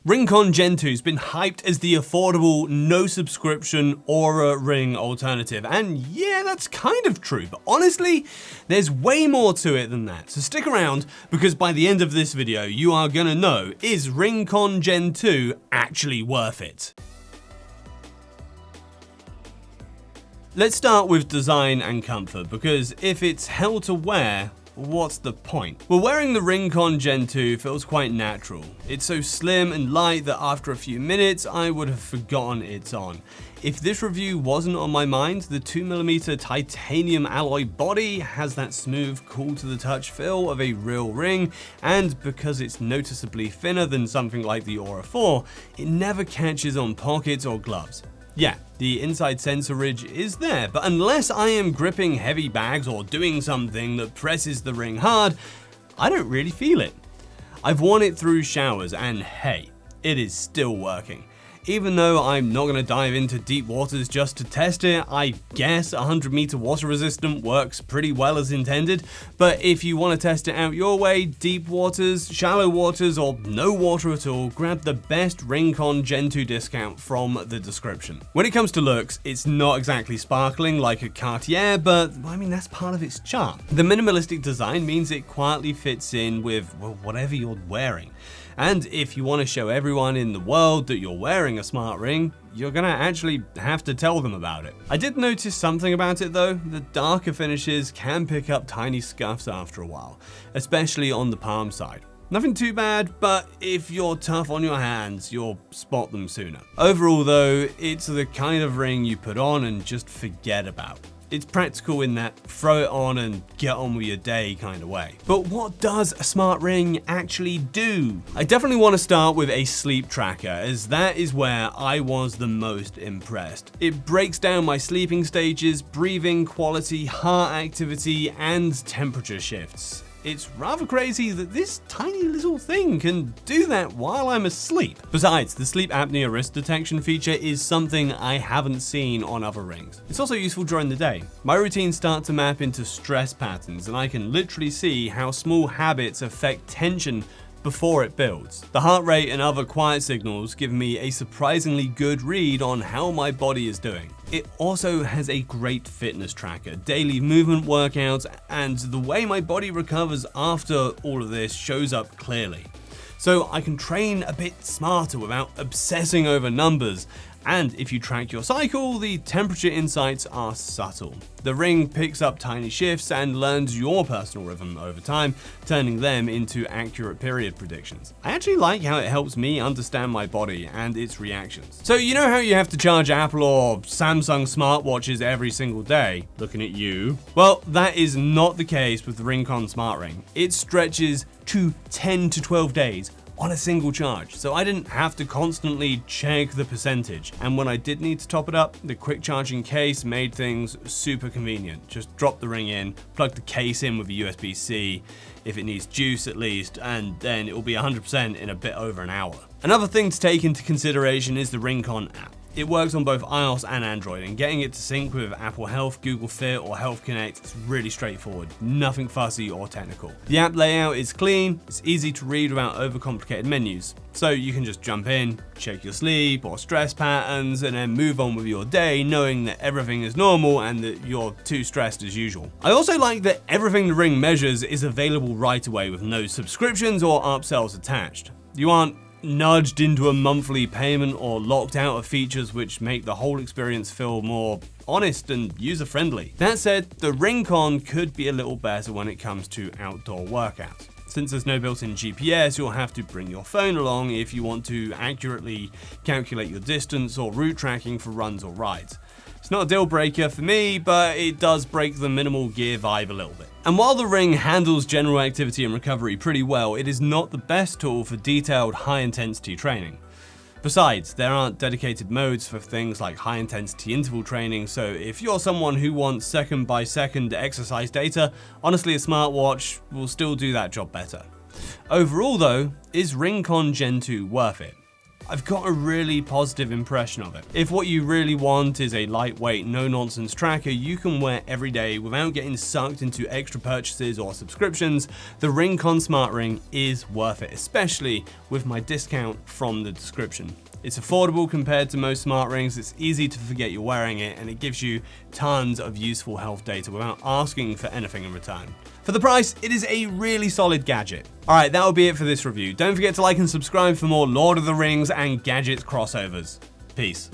RingConn Gen 2 has been hyped as the affordable, no subscription Oura Ring alternative, and yeah, that's kind of true, but honestly, there's way more to it than that. So stick around, because by the end of this video, you are gonna know, is RingConn Gen 2 actually worth it? Let's start with design and comfort, because if it's hell to wear, what's the point? Well, wearing the RingConn Gen 2 feels quite natural. It's so slim and light that after a few minutes, I would have forgotten it's on. If this review wasn't on my mind, the 2mm titanium alloy body has that smooth, cool to the touch feel of a real ring, and because it's noticeably thinner than something like the Oura 4, it never catches on pockets or gloves. Yeah, the inside sensor ridge is there, but unless I am gripping heavy bags or doing something that presses the ring hard, I don't really feel it. I've worn it through showers and hey, it is still working. Even though I'm not going to dive into deep waters just to test it, I guess 100-meter water resistant works pretty well as intended, but if you want to test it out your way, deep waters, shallow waters, or no water at all, grab the best RingConn Gen 2 discount from the description. When it comes to looks, it's not exactly sparkling like a Cartier, but I mean, that's part of its charm. The minimalistic design means it quietly fits in with, well, whatever you're wearing. And if you want to show everyone in the world that you're wearing a smart ring, you're gonna actually have to tell them about it. I did notice something about it though. The darker finishes can pick up tiny scuffs after a while, especially on the palm side. Nothing too bad, but if you're tough on your hands, you'll spot them sooner. Overall though, it's the kind of ring you put on and just forget about. It's practical in that throw it on and get on with your day kind of way. But what does a smart ring actually do? I definitely want to start with a sleep tracker, as that is where I was the most impressed. It breaks down my sleeping stages, breathing quality, heart activity, and temperature shifts. It's rather crazy that this tiny little thing can do that while I'm asleep. Besides, the sleep apnea risk detection feature is something I haven't seen on other rings. It's also useful during the day. My routines start to map into stress patterns, and I can literally see how small habits affect tension before it builds. The heart rate and other quiet signals give me a surprisingly good read on how my body is doing. It also has a great fitness tracker, daily movement workouts, and the way my body recovers after all of this shows up clearly. So I can train a bit smarter without obsessing over numbers. And if you track your cycle, the temperature insights are subtle. The ring picks up tiny shifts and learns your personal rhythm over time, turning them into accurate period predictions. I actually like how it helps me understand my body and its reactions. So you know how you have to charge Apple or Samsung smartwatches every single day? Looking at you. Well, that is not the case with the RingConn Smart Ring. It stretches to 10 to 12 days on a single charge, so I didn't have to constantly check the percentage. And when I did need to top it up, the quick charging case made things super convenient. Just drop the ring in, plug the case in with a USB-C, if it needs juice at least, and then it will be 100% in a bit over an hour. Another thing to take into consideration is the RingConn app. It works on both iOS and Android, and getting it to sync with Apple Health, Google Fit, or Health Connect is really straightforward, nothing fussy or technical. The app layout is clean, it's easy to read without overcomplicated menus, so you can just jump in, check your sleep or stress patterns, and then move on with your day knowing that everything is normal and that you're too stressed as usual. I also like that everything the ring measures is available right away with no subscriptions or upsells attached. You aren't nudged into a monthly payment or locked out of features which make the whole experience feel more honest and user-friendly. That said, the RingConn could be a little better when it comes to outdoor workouts. Since there's no built-in GPS, you'll have to bring your phone along if you want to accurately calculate your distance or route tracking for runs or rides. It's not a deal breaker for me, but it does break the minimal gear vibe a little bit. And while the ring handles general activity and recovery pretty well, it is not the best tool for detailed high-intensity training. Besides, there aren't dedicated modes for things like high-intensity interval training, so if you're someone who wants second-by-second exercise data, honestly a smartwatch will still do that job better. Overall though, is RingConn Gen 2 worth it? I've got a really positive impression of it. If what you really want is a lightweight, no-nonsense tracker you can wear every day without getting sucked into extra purchases or subscriptions, the RingConn Smart Ring is worth it, especially with my discount from the description. It's affordable compared to most smart rings, it's easy to forget you're wearing it, and it gives you tons of useful health data without asking for anything in return. For the price, it is a really solid gadget. Alright, that'll be it for this review. Don't forget to like and subscribe for more Lord of the Rings and gadgets crossovers. Peace.